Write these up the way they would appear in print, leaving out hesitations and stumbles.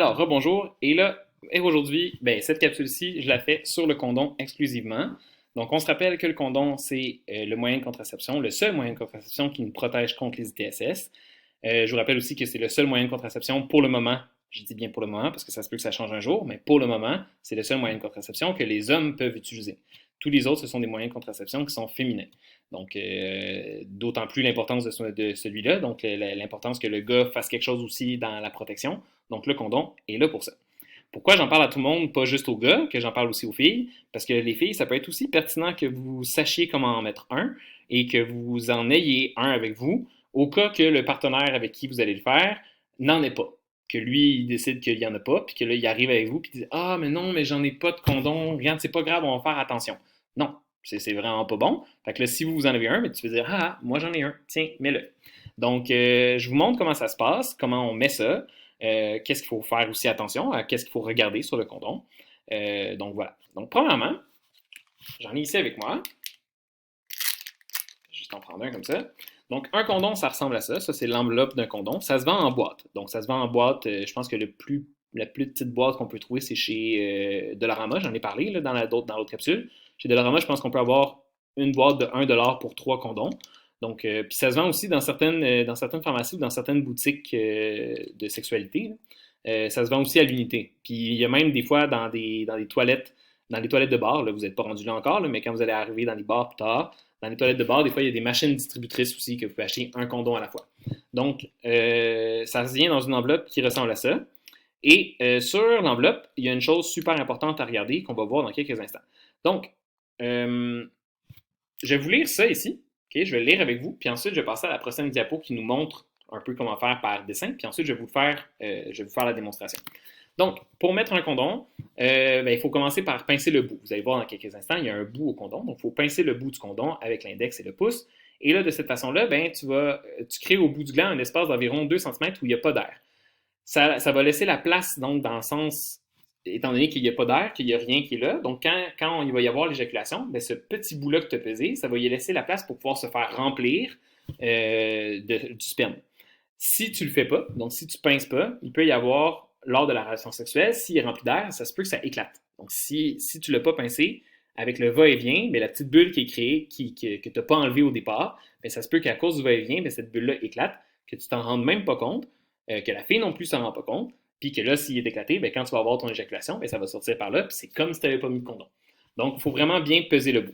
Alors, rebonjour. Et aujourd'hui, cette capsule-ci, je la fais sur le condom exclusivement. Donc, on se rappelle que le condom, c'est le moyen de contraception, le seul moyen de contraception qui nous protège contre les ITSS. Je vous rappelle aussi que c'est le seul moyen de contraception pour le moment. Je dis bien pour le moment parce que ça se peut que ça change un jour, mais pour le moment, c'est le seul moyen de contraception que les hommes peuvent utiliser. Tous les autres, ce sont des moyens de contraception qui sont féminins. Donc, d'autant plus l'importance de celui-là, donc l'importance que le gars fasse quelque chose aussi dans la protection. Donc, le condom est là pour ça. Pourquoi j'en parle à tout le monde, pas juste aux gars, que j'en parle aussi aux filles? Parce que les filles, ça peut être aussi pertinent que vous sachiez comment en mettre un et que vous en ayez un avec vous au cas que le partenaire avec qui vous allez le faire n'en ait pas. Que lui, il décide qu'il n'y en a pas, puis que là, il arrive avec vous, puis il dit ah, mais non, mais j'en ai pas de condom, regarde, c'est pas grave, on va faire attention. Non, c'est vraiment pas bon. Fait que là, si vous en avez un, mais tu peux dire ah, moi j'en ai un, tiens, mets-le. Donc, je vous montre comment ça se passe, comment on met ça. Qu'est-ce qu'il faut faire aussi attention à qu'est-ce qu'il faut regarder sur le condom. Donc voilà. Donc premièrement, j'en ai ici avec moi. Je vais juste en prendre un comme ça. Donc un condom, ça ressemble à ça. Ça, c'est l'enveloppe d'un condom. Ça se vend en boîte. Donc ça se vend en boîte. Je pense que la plus petite boîte qu'on peut trouver, c'est chez Dollarama. J'en ai parlé là, dans l'autre capsule. Chez Dollarama, je pense qu'on peut avoir une boîte de 1$ pour 3 condoms. Donc, puis ça se vend aussi dans certaines pharmacies ou dans certaines boutiques de sexualité. Ça se vend aussi à l'unité. Puis il y a même des fois dans les toilettes de bar, là, vous n'êtes pas rendu là encore, là, mais quand vous allez arriver dans les bars plus tard, dans les toilettes de bar, des fois, il y a des machines distributrices aussi que vous pouvez acheter un condom à la fois. Donc, ça vient dans une enveloppe qui ressemble à ça. Et sur l'enveloppe, il y a une chose super importante à regarder qu'on va voir dans quelques instants. Donc, je vais vous lire ça ici. Okay, je vais le lire avec vous, puis ensuite je vais passer à la prochaine diapo qui nous montre un peu comment faire par dessin, puis ensuite je vais vous faire la démonstration. Donc, pour mettre un condom, il faut commencer par pincer le bout. Vous allez voir dans quelques instants, il y a un bout au condom, donc il faut pincer le bout du condom avec l'index et le pouce. Et là, de cette façon-là, tu crées au bout du gland un espace d'environ 2 cm où il n'y a pas d'air. Ça va laisser la place, donc, dans le sens, étant donné qu'il n'y a pas d'air, qu'il n'y a rien qui est là. Donc, quand il va y avoir l'éjaculation, ce petit bout-là que tu as pesé, ça va y laisser la place pour pouvoir se faire remplir du sperme. Si tu le fais pas, donc si tu pinces pas, il peut y avoir, lors de la relation sexuelle, s'il est rempli d'air, ça se peut que ça éclate. Donc, si tu ne l'as pas pincé, avec le va-et-vient, la petite bulle qui est créée, que tu n'as pas enlevée au départ, ça se peut qu'à cause du va-et-vient, cette bulle-là éclate, que tu t'en rendes même pas compte, que la fille non plus s'en rend pas compte, puis que là, s'il est éclaté, quand tu vas avoir ton éjaculation, ça va sortir par là, puis c'est comme si tu n'avais pas mis de condom. Donc, il faut vraiment bien peser le bout.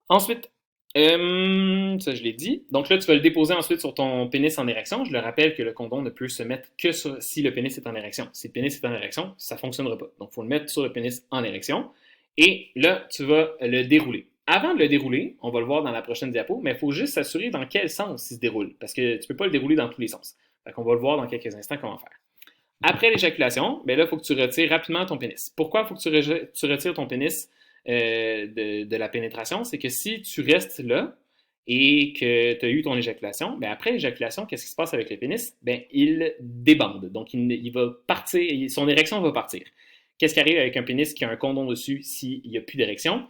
Ensuite, ça je l'ai dit. Donc là, tu vas le déposer ensuite sur ton pénis en érection. Je le rappelle que le condom ne peut se mettre que si le pénis est en érection. Si le pénis est en érection, ça ne fonctionnera pas. Donc, il faut le mettre sur le pénis en érection. Et là, tu vas le dérouler. Avant de le dérouler, on va le voir dans la prochaine diapo, mais il faut juste s'assurer dans quel sens il se déroule. Parce que tu ne peux pas le dérouler dans tous les sens. Donc, on va le voir dans quelques instants comment faire. Après l'éjaculation, il faut que tu retires rapidement ton pénis. Pourquoi il faut que tu retires ton pénis de la pénétration? C'est que si tu restes là et que tu as eu ton éjaculation, après l'éjaculation, qu'est-ce qui se passe avec le pénis? Il débande. Donc, il va partir, son érection va partir. Qu'est-ce qui arrive avec un pénis qui a un condom dessus s'il n'y a plus d'érection?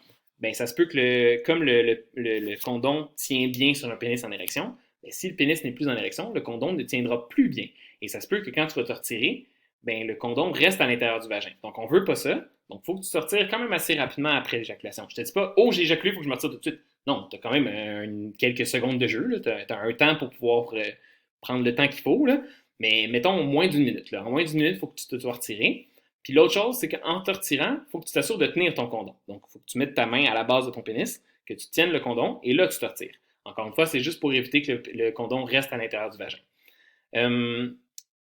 Ça se peut que comme le condom tient bien sur un pénis en érection, si le pénis n'est plus en érection, le condom ne tiendra plus bien. Et ça se peut que quand tu vas te retirer, le condom reste à l'intérieur du vagin. Donc, on ne veut pas ça. Donc, il faut que tu te retires quand même assez rapidement après l'éjaculation. Je ne te dis pas, oh, j'ai éjaculé, il faut que je me retire tout de suite. Non, tu as quand même quelques secondes de jeu. Tu as un temps pour pouvoir prendre le temps qu'il faut. Là. Mais mettons moins d'une minute. Là. En moins d'une minute, il faut que tu te sois retiré. Puis l'autre chose, c'est qu'en te retirant, il faut que tu t'assures de tenir ton condom. Donc, il faut que tu mettes ta main à la base de ton pénis, que tu tiennes le condom, et là, tu te retires. Encore une fois, c'est juste pour éviter que le condom reste à l'intérieur du vagin.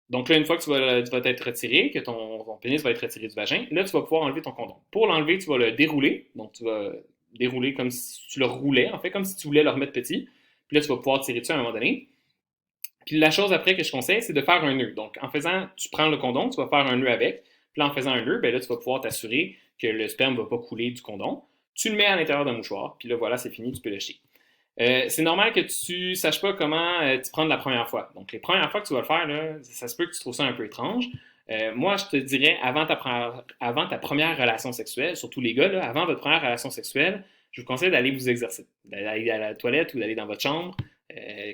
Donc là, une fois que tu vas t'être retiré, que ton pénis va être retiré du vagin, là, tu vas pouvoir enlever ton condom. Pour l'enlever, tu vas le dérouler. Donc, tu vas dérouler comme si tu le roulais, en fait, comme si tu voulais le remettre petit. Puis là, tu vas pouvoir tirer dessus à un moment donné. Puis la chose après que je conseille, c'est de faire un nœud. Donc, en faisant, tu prends le condom, tu vas faire un nœud avec. Puis là, en faisant un nœud, là, tu vas pouvoir t'assurer que le sperme ne va pas couler du condom. Tu le mets à l'intérieur d'un mouchoir. Puis là, voilà, c'est fini, tu peux le jeter. C'est normal que tu saches pas comment t'y prendre la première fois. Donc, les premières fois que tu vas le faire, là, ça se peut que tu trouves ça un peu étrange. Moi, je te dirais, avant ta première relation sexuelle, surtout les gars, là, avant votre première relation sexuelle, je vous conseille d'aller vous exercer, d'aller à la toilette ou d'aller dans votre chambre,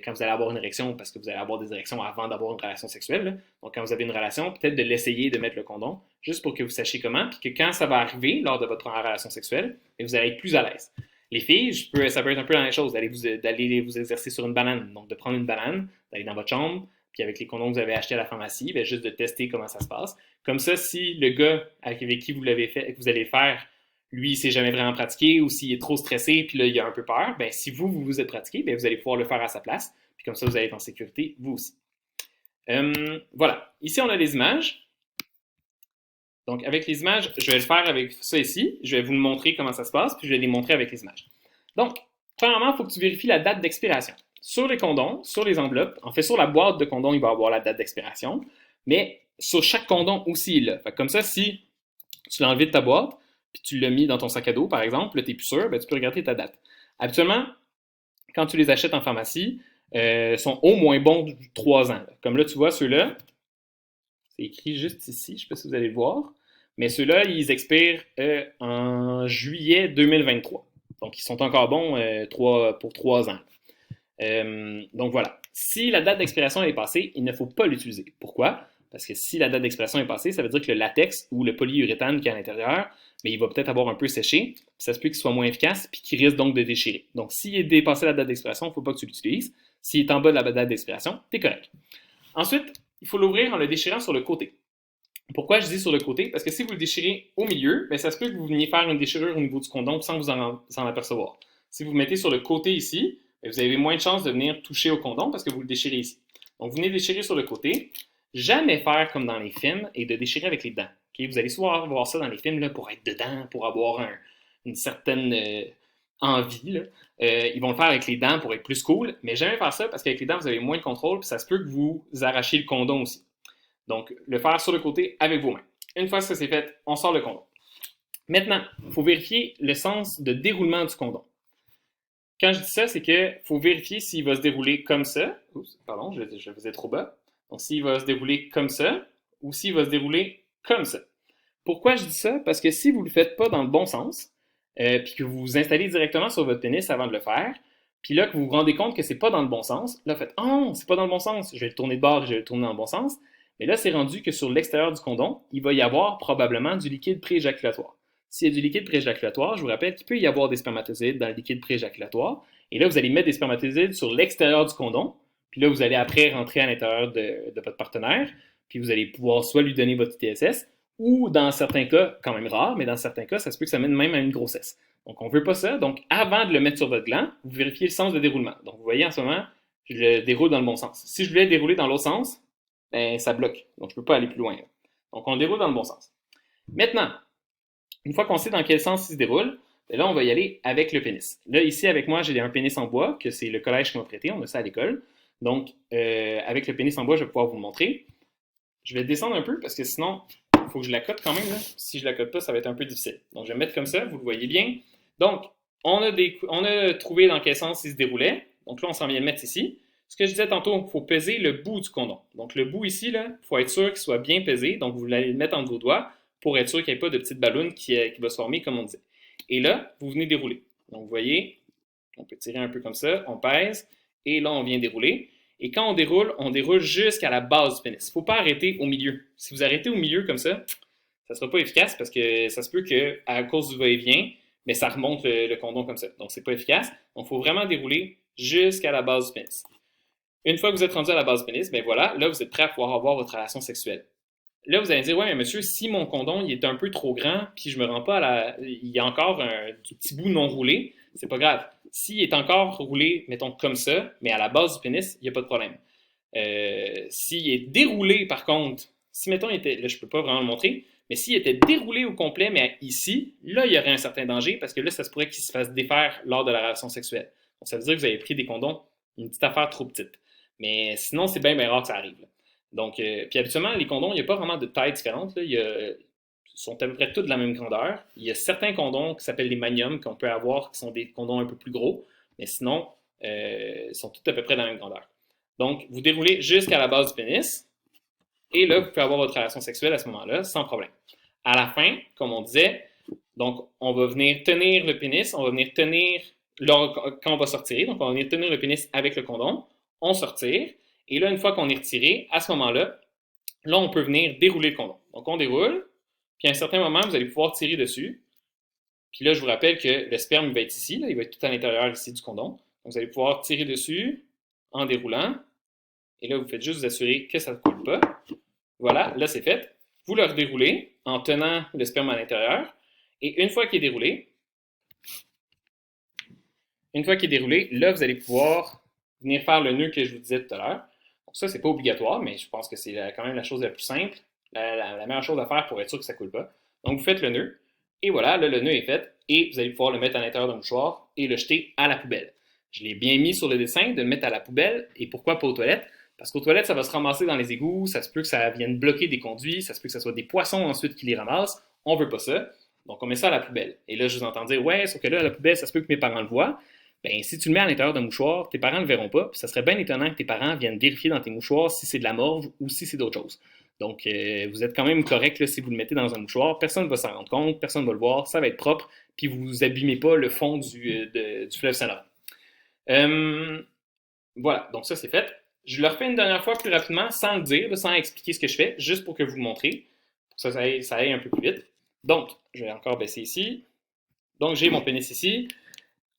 quand vous allez avoir une érection, parce que vous allez avoir des érections avant d'avoir une relation sexuelle. Là. Donc, quand vous avez une relation, peut-être de l'essayer de mettre le condom, juste pour que vous sachiez comment, puis que quand ça va arriver lors de votre première relation sexuelle, vous allez être plus à l'aise. Les filles, ça peut être un peu la même chose, d'aller vous exercer sur une banane. Donc, de prendre une banane, d'aller dans votre chambre, puis avec les condoms que vous avez achetés à la pharmacie, bien, juste de tester comment ça se passe. Comme ça, si le gars avec qui vous l'avez fait, que vous allez le faire, lui, il ne s'est jamais vraiment pratiqué, ou s'il est trop stressé, puis là, il a un peu peur, bien, si vous êtes pratiqué, bien, vous allez pouvoir le faire à sa place, puis comme ça, vous allez être en sécurité, vous aussi. Voilà. Ici, on a les images. Donc, avec les images, je vais le faire avec ça ici. Je vais vous montrer comment ça se passe, puis je vais les montrer avec les images. Donc, premièrement, il faut que tu vérifies la date d'expiration. Sur les condoms, sur les enveloppes, en fait, sur la boîte de condom, il va y avoir la date d'expiration, mais sur chaque condom aussi, là. Fait comme ça, si tu l'as enlevé de ta boîte, puis tu l'as mis dans ton sac à dos, par exemple, là, tu n'es plus sûr, ben, tu peux regarder ta date. Habituellement, quand tu les achètes en pharmacie, sont au moins bons de 3 ans. Là. Comme là, tu vois, ceux-là, c'est écrit juste ici, je ne sais pas si vous allez le voir, mais ceux-là, ils expirent en juillet 2023. Donc, ils sont encore bons pour 3 ans. Donc voilà. Si la date d'expiration est passée, il ne faut pas l'utiliser. Pourquoi? Parce que si la date d'expiration est passée, ça veut dire que le latex ou le polyuréthane qui est à l'intérieur, mais il va peut-être avoir un peu séché, puis ça se peut qu'il soit moins efficace, puis qu'il risque donc de déchirer. Donc s'il est dépassé la date d'expiration, il ne faut pas que tu l'utilises. S'il est en bas de la date d'expiration, tu es correct. Ensuite, il faut l'ouvrir en le déchirant sur le côté. Pourquoi je dis sur le côté? Parce que si vous le déchirez au milieu, bien, ça se peut que vous veniez faire une déchirure au niveau du condom sans vous en apercevoir. Si vous mettez sur le côté ici, bien, vous avez moins de chances de venir toucher au condom parce que vous le déchirez ici. Donc, vous venez déchirer sur le côté. Jamais faire comme dans les films et de déchirer avec les dents. Okay? Vous allez souvent voir ça dans les films là, pour être dedans, pour avoir une certaine envie. Là. Ils vont le faire avec les dents pour être plus cool, mais jamais faire ça parce qu'avec les dents, vous avez moins de contrôle, puis ça se peut que vous arrachiez le condom aussi. Donc, le faire sur le côté avec vos mains. Une fois que ça c'est fait, on sort le condom. Maintenant, il faut vérifier le sens de déroulement du condom. Quand je dis ça, c'est qu'il faut vérifier s'il va se dérouler comme ça. Oups, pardon, je faisais trop bas. Donc, s'il va se dérouler comme ça ou s'il va se dérouler comme ça. Pourquoi je dis ça? Parce que si vous ne le faites pas dans le bon sens, puis que vous vous installez directement sur votre pénis avant de le faire, puis là, que vous vous rendez compte que c'est pas dans le bon sens, là, faites « Oh, c'est pas dans le bon sens, je vais le tourner de bord et je vais le tourner dans le bon sens. » Mais là, c'est rendu que sur l'extérieur du condom, il va y avoir probablement du liquide prééjaculatoire. S'il y a du liquide prééjaculatoire, je vous rappelle qu'il peut y avoir des spermatozoïdes dans le liquide prééjaculatoire. Et là, vous allez mettre des spermatozoïdes sur l'extérieur du condom. Puis là, vous allez après rentrer à l'intérieur de votre partenaire. Puis vous allez pouvoir soit lui donner votre ITSS, ou dans certains cas, quand même rare, mais dans certains cas, ça se peut que ça mène même à une grossesse. Donc, on ne veut pas ça. Donc, avant de le mettre sur votre gland, vous vérifiez le sens de déroulement. Donc, vous voyez en ce moment, je le déroule dans le bon sens. Si je voulais dérouler dans l'autre sens, ben, ça bloque. Donc, je ne peux pas aller plus loin. Donc, on déroule dans le bon sens. Maintenant, une fois qu'on sait dans quel sens il se déroule, là, on va y aller avec le pénis. Là, ici, avec moi, j'ai un pénis en bois, que c'est le collège qui m'a prêté. On a ça à l'école. Donc, avec le pénis en bois, je vais pouvoir vous le montrer. Je vais descendre un peu parce que sinon, il faut que je la cote quand même. Là. Si je la cote pas, ça va être un peu difficile. Donc, je vais me mettre comme ça, vous le voyez bien. Donc, on a trouvé dans quel sens il se déroulait. Donc là, on s'en vient le mettre ici. Ce que je disais tantôt, il faut peser le bout du condom. Donc, le bout ici, il faut être sûr qu'il soit bien pesé. Donc, vous allez le mettre entre vos doigts pour être sûr qu'il n'y ait pas de petite ballonne qui va se former, comme on disait. Et là, vous venez dérouler. Donc, vous voyez, on peut tirer un peu comme ça, on pèse, et là, on vient dérouler. Et quand on déroule jusqu'à la base du pénis. Il ne faut pas arrêter au milieu. Si vous arrêtez au milieu comme ça ne sera pas efficace parce que ça se peut qu'à cause du va-et-vient, mais ça remonte le condom comme ça. Donc, c'est pas efficace. Donc, il faut vraiment dérouler jusqu'à la base du pénis. Une fois que vous êtes rendu à la base du pénis, ben voilà, là, vous êtes prêt à pouvoir avoir votre relation sexuelle. Là, vous allez dire, ouais, mais monsieur, si mon condom il est un peu trop grand, puis je me rends pas il y a encore du petit bout non roulé, c'est pas grave. S'il est encore roulé, mettons comme ça, mais à la base du pénis, il n'y a pas de problème. S'il est déroulé, par contre, si mettons, là, je peux pas vraiment le montrer, mais s'il était déroulé au complet, mais ici, là, il y aurait un certain danger parce que là, ça se pourrait qu'il se fasse défaire lors de la relation sexuelle. Donc, ça veut dire que vous avez pris des condoms, une petite affaire trop petite. Mais sinon, c'est bien, bien rare que ça arrive. Là. Donc, puis habituellement, les condoms, il n'y a pas vraiment de taille différente. Là. Ils sont à peu près tous de la même grandeur. Il y a certains condoms qui s'appellent les Magnum qu'on peut avoir, qui sont des condoms un peu plus gros. Mais sinon, ils sont tous à peu près de la même grandeur. Donc, vous déroulez jusqu'à la base du pénis. Et là, vous pouvez avoir votre relation sexuelle à ce moment-là, sans problème. À la fin, comme on disait, donc, on va venir tenir le pénis, on va venir tenir là, quand on va sortir, donc on va tenir le pénis avec le condom, on sortir, et là, une fois qu'on est retiré, à ce moment-là, là, on peut venir dérouler le condom. Donc, on déroule, puis à un certain moment, vous allez pouvoir tirer dessus. Puis là, je vous rappelle que le sperme, il va être ici, là, il va être tout à l'intérieur ici du condom. Donc, vous allez pouvoir tirer dessus en déroulant. Et là, vous faites juste vous assurer que ça ne coule pas. Voilà, là, c'est fait. Vous le redéroulez en tenant le sperme à l'intérieur. Et une fois qu'il est déroulé, là, vous allez pouvoir venir faire le nœud que je vous disais tout à l'heure. Donc ça, c'est pas obligatoire, mais je pense que c'est quand même la chose la plus simple, la meilleure chose à faire pour être sûr que ça ne coule pas. Donc vous faites le nœud, et voilà, là, le nœud est fait, et vous allez pouvoir le mettre à l'intérieur d'un mouchoir et le jeter à la poubelle. Je l'ai bien mis sur le dessin de le mettre à la poubelle, et pourquoi pas aux toilettes? Parce qu'aux toilettes, ça va se ramasser dans les égouts, ça se peut que ça vienne bloquer des conduits, ça se peut que ce soit des poissons ensuite qui les ramassent. On veut pas ça. Donc, on met ça à la poubelle. Et là, je vous entends dire, ouais, sauf que là, à la poubelle, ça se peut que mes parents le voient. Ben, si tu le mets à l'intérieur d'un mouchoir, tes parents ne le verront pas. Puis ça serait bien étonnant que tes parents viennent vérifier dans tes mouchoirs si c'est de la morve ou si c'est d'autre chose. Donc, vous êtes quand même correct là, si vous le mettez dans un mouchoir. Personne ne va s'en rendre compte, personne ne va le voir, ça va être propre, puis vous abîmez pas le fond du fleuve Saint-Laurent. Voilà, donc ça c'est fait. Je le refais une dernière fois plus rapidement, sans le dire, sans expliquer ce que je fais, juste pour que vous le montrez, pour que ça aille un peu plus vite. Donc, je vais encore baisser ici. Donc, j'ai mon pénis ici.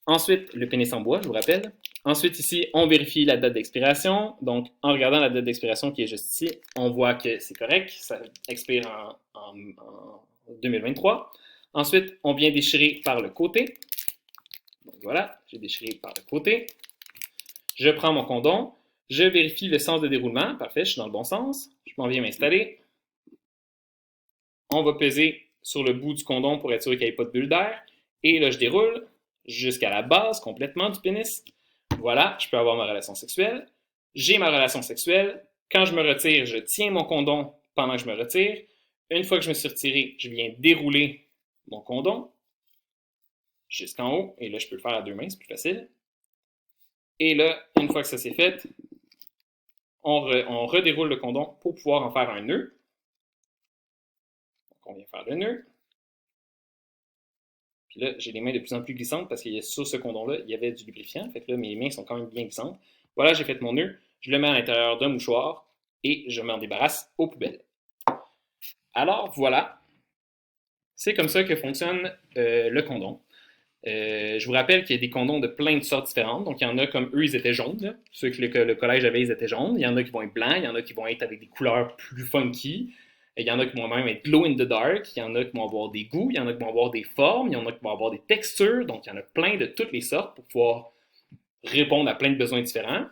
Ensuite, le pénis en bois, je vous rappelle. Ensuite, ici, on vérifie la date d'expiration. Donc, en regardant la date d'expiration qui est juste ici, on voit que c'est correct. Ça expire en 2023. Ensuite, on vient déchirer par le côté. Donc, voilà, j'ai déchiré par le côté. Je prends mon condom. Je vérifie le sens de déroulement. Parfait, je suis dans le bon sens. Je m'en viens m'installer. On va peser sur le bout du condom pour être sûr qu'il n'y ait pas de bulle d'air. Et là, je déroule jusqu'à la base complètement du pénis. Voilà, je peux avoir ma relation sexuelle. J'ai ma relation sexuelle. Quand je me retire, je tiens mon condom pendant que je me retire. Une fois que je me suis retiré, je viens dérouler mon condom jusqu'en haut. Et là, je peux le faire à deux mains, c'est plus facile. Et là, une fois que ça c'est fait, on redéroule le condom pour pouvoir en faire un nœud. Donc, on vient faire le nœud. Puis là, j'ai les mains de plus en plus glissantes parce que sur ce condom-là, il y avait du lubrifiant. Fait que là, mes mains sont quand même bien glissantes. Voilà, j'ai fait mon nœud. Je le mets à l'intérieur d'un mouchoir et je m'en débarrasse aux poubelles. Alors, voilà. C'est comme ça que fonctionne le condom. Je vous rappelle qu'il y a des condoms de plein de sortes différentes. Donc, il y en a comme eux, ils étaient jaunes. Là. Ceux que le collège avait, ils étaient jaunes. Il y en a qui vont être blancs. Il y en a qui vont être avec des couleurs plus funky. Il y en a qui vont même être glow in the dark. Il y en a qui vont avoir des goûts. Il y en a qui vont avoir des formes. Il y en a qui vont avoir des textures. Donc, il y en a plein de toutes les sortes pour pouvoir répondre à plein de besoins différents.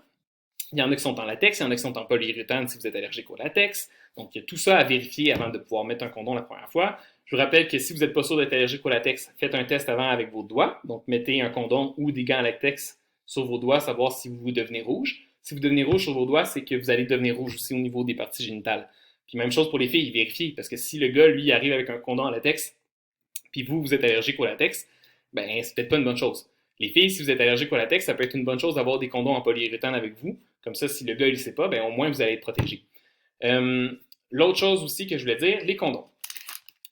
Il y en a qui sont en latex. Il y en a qui sont en polyuréthane si vous êtes allergique au latex. Donc, il y a tout ça à vérifier avant de pouvoir mettre un condom la première fois. Je vous rappelle que si vous n'êtes pas sûr d'être allergique au latex, faites un test avant avec vos doigts. Donc, mettez un condom ou des gants en latex sur vos doigts, savoir si vous devenez rouge. Si vous devenez rouge sur vos doigts, c'est que vous allez devenir rouge aussi au niveau des parties génitales. Puis même chose pour les filles, vérifiez. Parce que si le gars, lui, arrive avec un condom en latex, puis vous êtes allergique au latex, ben, c'est peut-être pas une bonne chose. Les filles, si vous êtes allergique au latex, ça peut être une bonne chose d'avoir des condoms en polyuréthane avec vous. Comme ça, si le gars, il ne sait pas, ben, au moins, vous allez être protégé. L'autre chose aussi que je voulais dire, les condoms.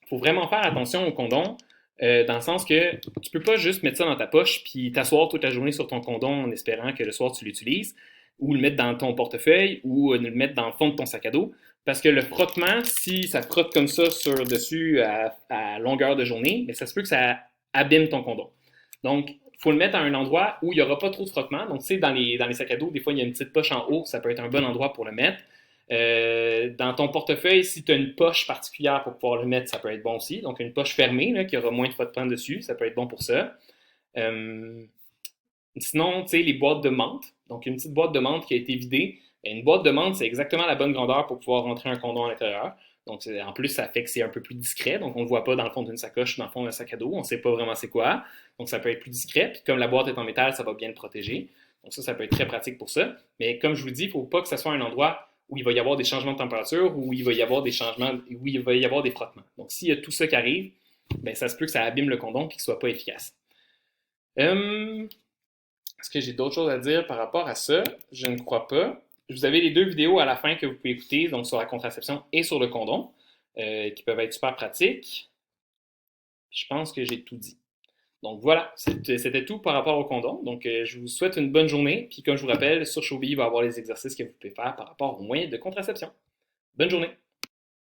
Il faut vraiment faire attention aux condoms, dans le sens que tu peux pas juste mettre ça dans ta poche puis t'asseoir toute la journée sur ton condom en espérant que le soir tu l'utilises, ou le mettre dans ton portefeuille, ou le mettre dans le fond de ton sac à dos. Parce que le frottement, si ça frotte comme ça sur dessus à longueur de journée, bien, ça se peut que ça abîme ton condom. Donc, il faut le mettre à un endroit où il n'y aura pas trop de frottement. Donc, tu sais, dans les sacs à dos, des fois, il y a une petite poche en haut, ça peut être un bon endroit pour le mettre. Dans ton portefeuille, si tu as une poche particulière pour pouvoir le mettre, ça peut être bon aussi. Donc, une poche fermée, là, qui aura moins de frottement dessus, ça peut être bon pour ça. Sinon, tu sais, les boîtes de menthe. Donc, une petite boîte de menthe qui a été vidée. Une boîte de menthe, c'est exactement la bonne grandeur pour pouvoir rentrer un condom à l'intérieur. Donc, en plus, ça fait que c'est un peu plus discret. Donc, on ne le voit pas dans le fond d'une sacoche, dans le fond d'un sac à dos. On ne sait pas vraiment c'est quoi. Donc, ça peut être plus discret. Puis, comme la boîte est en métal, ça va bien le protéger. Donc, ça peut être très pratique pour ça. Mais comme je vous dis, il ne faut pas que ce soit un endroit où il va y avoir des changements de température, où il va y avoir des changements, où il va y avoir des frottements. Donc, s'il y a tout ça qui arrive, ben, ça se peut que ça abîme le condom et qu'il ne soit pas efficace. Est-ce que j'ai d'autres choses à dire par rapport à ça? Je ne crois pas. Vous avez les deux vidéos à la fin que vous pouvez écouter, donc sur la contraception et sur le condom, qui peuvent être super pratiques. Je pense que j'ai tout dit. Donc voilà, c'était tout par rapport au condom. Donc je vous souhaite une bonne journée. Puis comme je vous rappelle, sur Showbee, il va y avoir les exercices que vous pouvez faire par rapport aux moyens de contraception. Bonne journée!